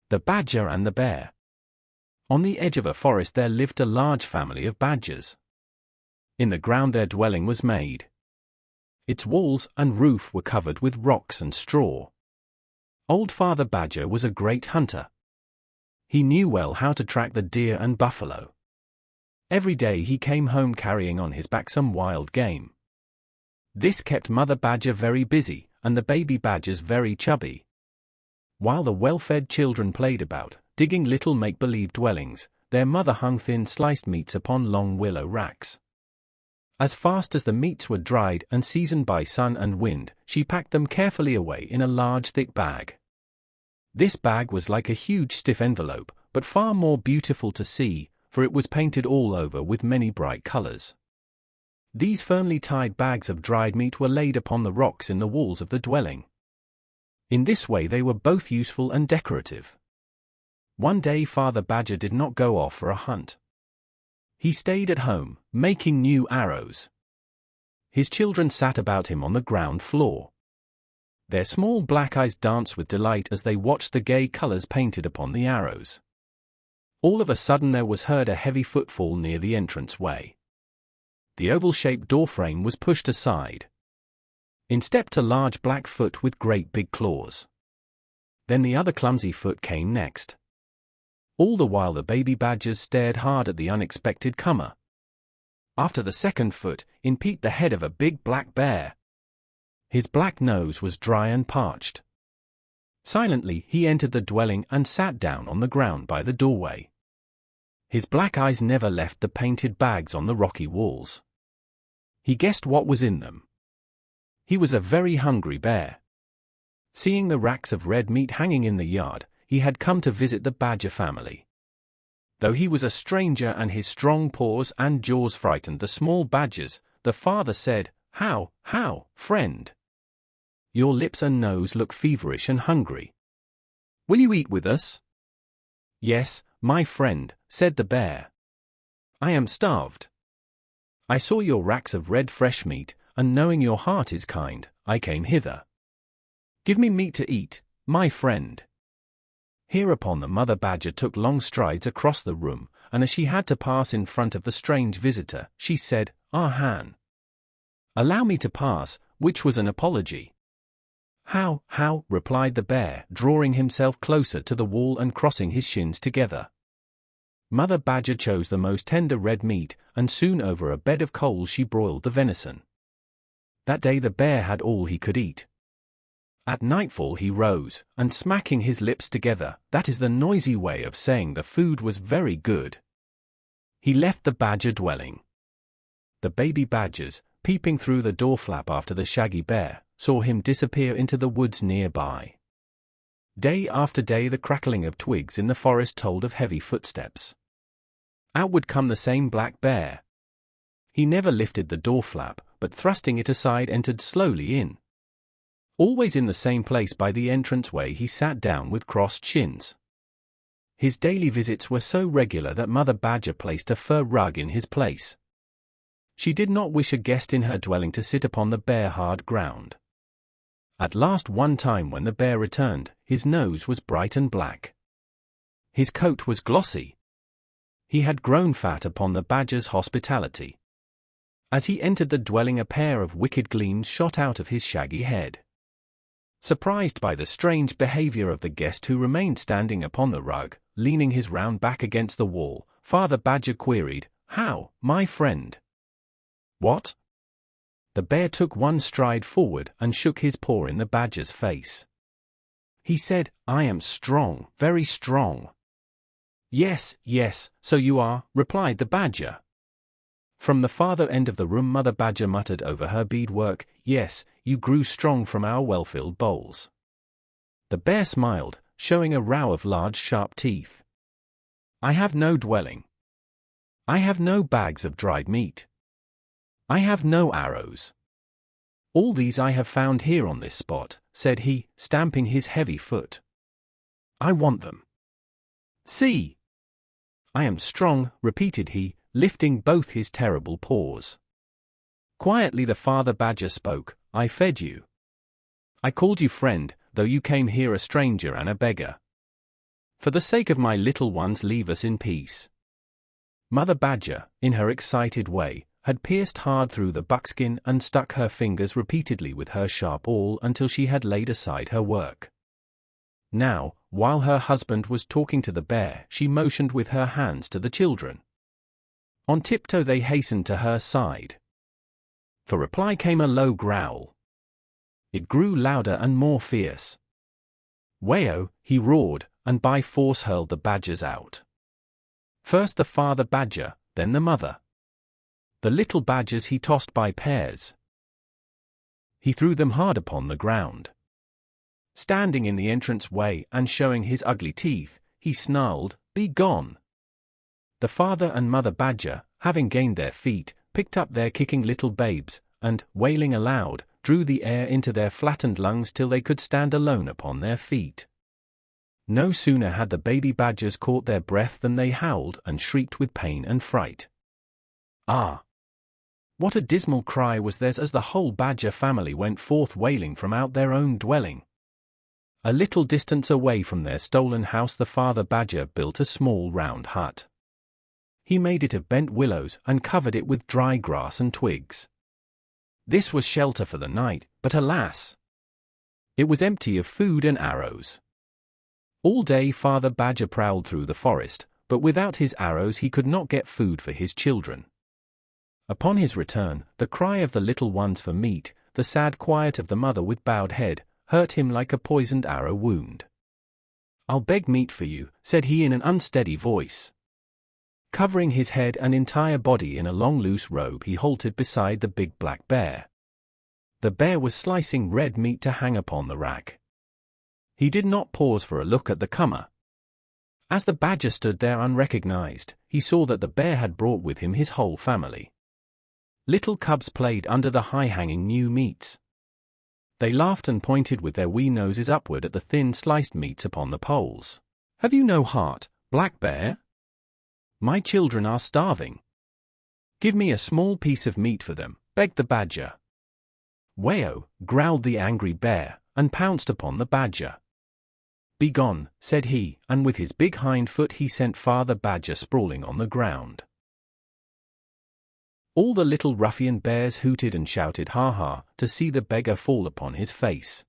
The Badger and the Bear. On the edge of a forest there lived a large family of badgers. In the ground their dwelling was made. Its walls and roof were covered with rocks and straw. Old Father Badger was a great hunter. He knew well how to track the deer and buffalo. Every day he came home carrying on his back some wild game. This kept Mother Badger very busy, and the baby badgers very chubby. While the well-fed children played about, digging little make-believe dwellings, their mother hung thin sliced meats upon long willow racks. As fast as the meats were dried and seasoned by sun and wind, she packed them carefully away in a large thick bag. This bag was like a huge stiff envelope, but far more beautiful to see, for it was painted all over with many bright colors. These firmly tied bags of dried meat were laid upon the rocks in the walls of the dwelling. In this way they were both useful and decorative. One day Father Badger did not go off for a hunt. He stayed at home, making new arrows. His children sat about him on the ground floor. Their small black eyes danced with delight as they watched the gay colors painted upon the arrows. All of a sudden there was heard a heavy footfall near the entranceway. The oval-shaped doorframe was pushed aside. In stepped a large black foot with great big claws. Then the other clumsy foot came next. All the while the baby badgers stared hard at the unexpected comer. After the second foot, in peeped the head of a big black bear. His black nose was dry and parched. Silently he entered the dwelling and sat down on the ground by the doorway. His black eyes never left the painted bags on the rocky walls. He guessed what was in them. He was a very hungry bear. Seeing the racks of red meat hanging in the yard, he had come to visit the badger family. Though he was a stranger and his strong paws and jaws frightened the small badgers, the father said, How, friend? Your lips and nose look feverish and hungry. Will you eat with us? Yes, my friend, said the bear. I am starved. I saw your racks of red fresh meat, and knowing your heart is kind, I came hither. Give me meat to eat, my friend. Hereupon the mother badger took long strides across the room, and as she had to pass in front of the strange visitor, she said, Han. Allow me to pass, which was an apology. How, replied the bear, drawing himself closer to the wall and crossing his shins together. Mother Badger chose the most tender red meat, and soon over a bed of coals she broiled the venison. That day the bear had all he could eat. At nightfall he rose, and smacking his lips together, that is the noisy way of saying the food was very good, he left the badger dwelling. The baby badgers, peeping through the door flap after the shaggy bear, saw him disappear into the woods nearby. Day after day the crackling of twigs in the forest told of heavy footsteps. Out would come the same black bear. He never lifted the door flap, but thrusting it aside entered slowly in. Always in the same place by the entranceway he sat down with crossed shins. His daily visits were so regular that Mother Badger placed a fur rug in his place. She did not wish a guest in her dwelling to sit upon the bare hard ground. At last one time when the bear returned, his nose was bright and black. His coat was glossy. He had grown fat upon the badger's hospitality. As he entered the dwelling a pair of wicked gleams shot out of his shaggy head. Surprised by the strange behavior of the guest who remained standing upon the rug, leaning his round back against the wall, Father Badger queried, How, my friend? What? The bear took one stride forward and shook his paw in the badger's face. He said, I am strong, very strong. Yes, so you are, replied the badger. From the farther end of the room Mother Badger muttered over her beadwork, Yes, you grew strong from our well-filled bowls. The bear smiled, showing a row of large sharp teeth. I have no dwelling. I have no bags of dried meat. I have no arrows. All these I have found here on this spot, said he, stamping his heavy foot. I want them. See! I am strong, repeated he, lifting both his terrible paws. Quietly the Father Badger spoke, I fed you. I called you friend, though you came here a stranger and a beggar. For the sake of my little ones, leave us in peace." Mother Badger, in her excited way, had pierced hard through the buckskin and stuck her fingers repeatedly with her sharp awl until she had laid aside her work. Now, while her husband was talking to the bear, she motioned with her hands to the children. On tiptoe they hastened to her side. For reply came a low growl. It grew louder and more fierce. "Whao!" he roared, and by force hurled the badgers out. First the father badger, then the mother. The little badgers he tossed by pairs. He threw them hard upon the ground. Standing in the entrance way and showing his ugly teeth, he snarled, "Be gone!" The father and mother badger, having gained their feet, picked up their kicking little babes, and, wailing aloud, drew the air into their flattened lungs till they could stand alone upon their feet. No sooner had the baby badgers caught their breath than they howled and shrieked with pain and fright. Ah! What a dismal cry was theirs as the whole badger family went forth wailing from out their own dwelling. A little distance away from their stolen house the father badger built a small round hut. He made it of bent willows and covered it with dry grass and twigs. This was shelter for the night, but alas! It was empty of food and arrows. All day Father Badger prowled through the forest, but without his arrows he could not get food for his children. Upon his return, the cry of the little ones for meat, the sad quiet of the mother with bowed head, hurt him like a poisoned arrow wound. "I'll beg meat for you," said he in an unsteady voice. Covering his head and entire body in a long loose robe, he halted beside the big black bear. The bear was slicing red meat to hang upon the rack. He did not pause for a look at the comer. As the badger stood there unrecognized, he saw that the bear had brought with him his whole family. Little cubs played under the high-hanging new meats. They laughed and pointed with their wee noses upward at the thin sliced meats upon the poles. "Have you no heart, Black Bear? My children are starving. Give me a small piece of meat for them," begged the badger. "Whao!" growled the angry bear, and pounced upon the badger. "Be gone," said he, and with his big hind foot he sent Father Badger sprawling on the ground. All the little ruffian bears hooted and shouted ha-ha to see the beggar fall upon his face.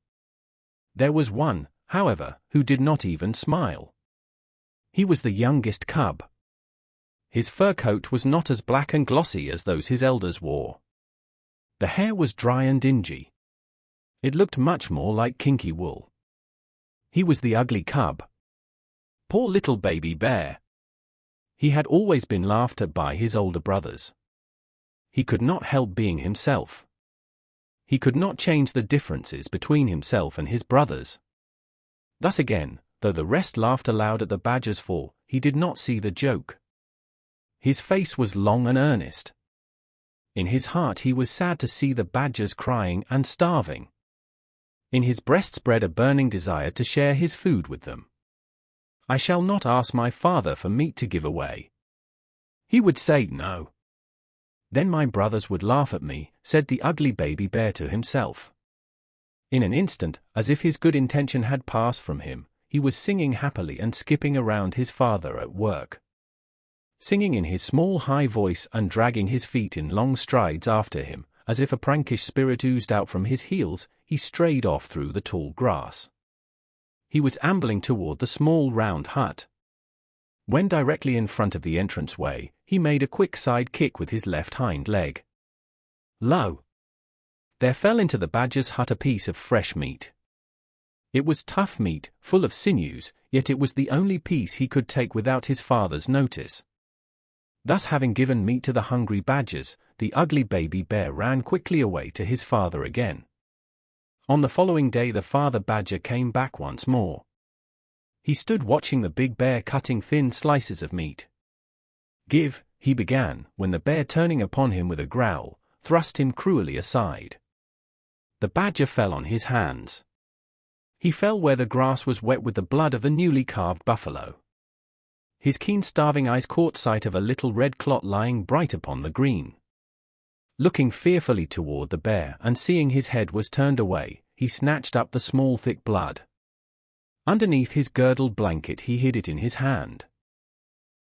There was one, however, who did not even smile. He was the youngest cub. His fur coat was not as black and glossy as those his elders wore. The hair was dry and dingy. It looked much more like kinky wool. He was the ugly cub. Poor little baby bear. He had always been laughed at by his older brothers. He could not help being himself. He could not change the differences between himself and his brothers. Thus again, though the rest laughed aloud at the badger's fall, he did not see the joke. His face was long and earnest. In his heart he was sad to see the badgers crying and starving. In his breast bred a burning desire to share his food with them. "I shall not ask my father for meat to give away. He would say no. Then my brothers would laugh at me," said the ugly baby bear to himself. In an instant, as if his good intention had passed from him, he was singing happily and skipping around his father at work. Singing in his small high voice and dragging his feet in long strides after him, as if a prankish spirit oozed out from his heels, he strayed off through the tall grass. He was ambling toward the small round hut. When directly in front of the entranceway, he made a quick side kick with his left hind leg. Lo! There fell into the badger's hut a piece of fresh meat. It was tough meat, full of sinews, yet it was the only piece he could take without his father's notice. Thus having given meat to the hungry badgers, the ugly baby bear ran quickly away to his father again. On the following day the father badger came back once more. He stood watching the big bear cutting thin slices of meat. "Give," he began, when the bear, turning upon him with a growl, thrust him cruelly aside. The badger fell on his hands. He fell where the grass was wet with the blood of the newly carved buffalo. His keen starving eyes caught sight of a little red clot lying bright upon the green. Looking fearfully toward the bear and seeing his head was turned away, he snatched up the small thick blood. Underneath his girdled blanket he hid it in his hand.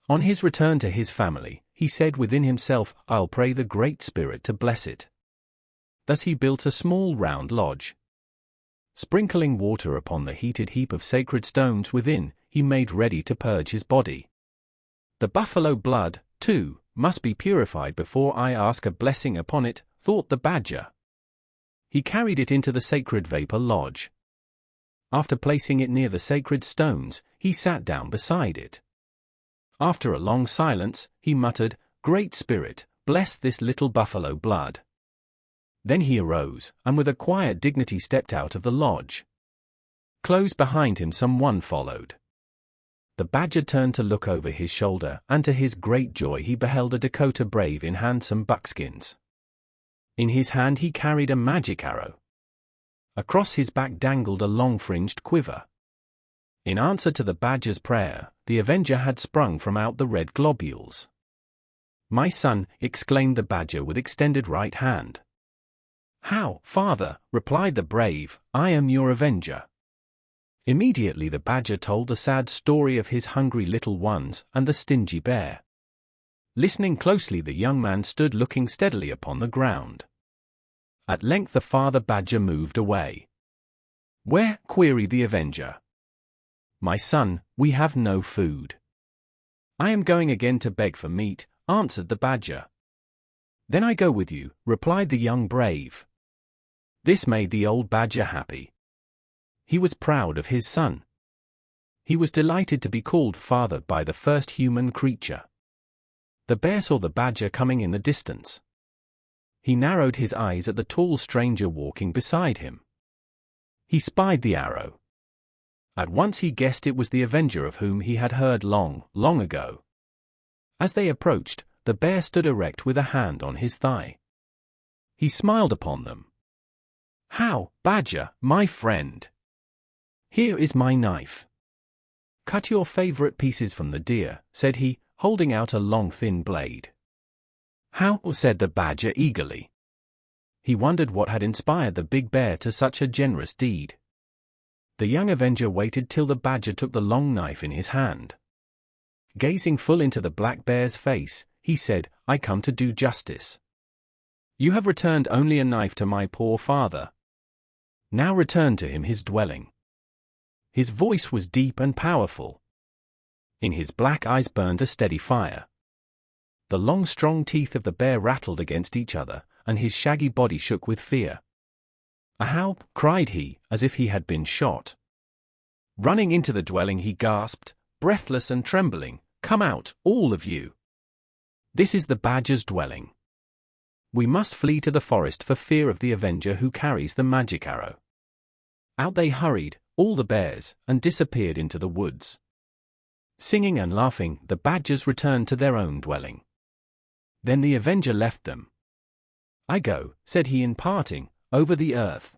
On his return to his family, he said within himself, "I'll pray the Great Spirit to bless it." Thus he built a small round lodge. Sprinkling water upon the heated heap of sacred stones within, he made ready to purge his body. "The buffalo blood, too, must be purified before I ask a blessing upon it," thought the badger. He carried it into the sacred vapor lodge. After placing it near the sacred stones, he sat down beside it. After a long silence, he muttered, "Great Spirit, bless this little buffalo blood." Then he arose, and with a quiet dignity stepped out of the lodge. Close behind him someone followed. The badger turned to look over his shoulder, and to his great joy he beheld a Dakota brave in handsome buckskins. In his hand he carried a magic arrow. Across his back dangled a long-fringed quiver. In answer to the badger's prayer, the avenger had sprung from out the red globules. "My son," exclaimed the badger with extended right hand. "How, father?" replied the brave, "I am your avenger." Immediately the badger told the sad story of his hungry little ones and the stingy bear. Listening closely, the young man stood looking steadily upon the ground. At length the father badger moved away. "Where?" queried the avenger. "My son, we have no food." "I am going again to beg for meat," answered the badger. "Then I go with you," replied the young brave. This made the old badger happy. He was proud of his son. He was delighted to be called father by the first human creature. The bear saw the badger coming in the distance. He narrowed his eyes at the tall stranger walking beside him. He spied the arrow. At once he guessed it was the avenger of whom he had heard long, long ago. As they approached, the bear stood erect with a hand on his thigh. He smiled upon them. "How, badger, my friend? Here is my knife. Cut your favorite pieces from the deer," said he, holding out a long thin blade. "How?" said the badger eagerly. He wondered what had inspired the big bear to such a generous deed. The young avenger waited till the badger took the long knife in his hand. Gazing full into the black bear's face, he said, "I come to do justice. You have returned only a knife to my poor father. Now return to him his dwelling." His voice was deep and powerful. In his black eyes burned a steady fire. The long strong teeth of the bear rattled against each other, and his shaggy body shook with fear. "Ahow!" cried he, as if he had been shot. Running into the dwelling he gasped, breathless and trembling, "Come out, all of you! This is the badger's dwelling. We must flee to the forest for fear of the avenger who carries the magic arrow." Out they hurried, all the bears, and disappeared into the woods. Singing and laughing, the badgers returned to their own dwelling. Then the avenger left them. "I go," said he in parting, "over the earth.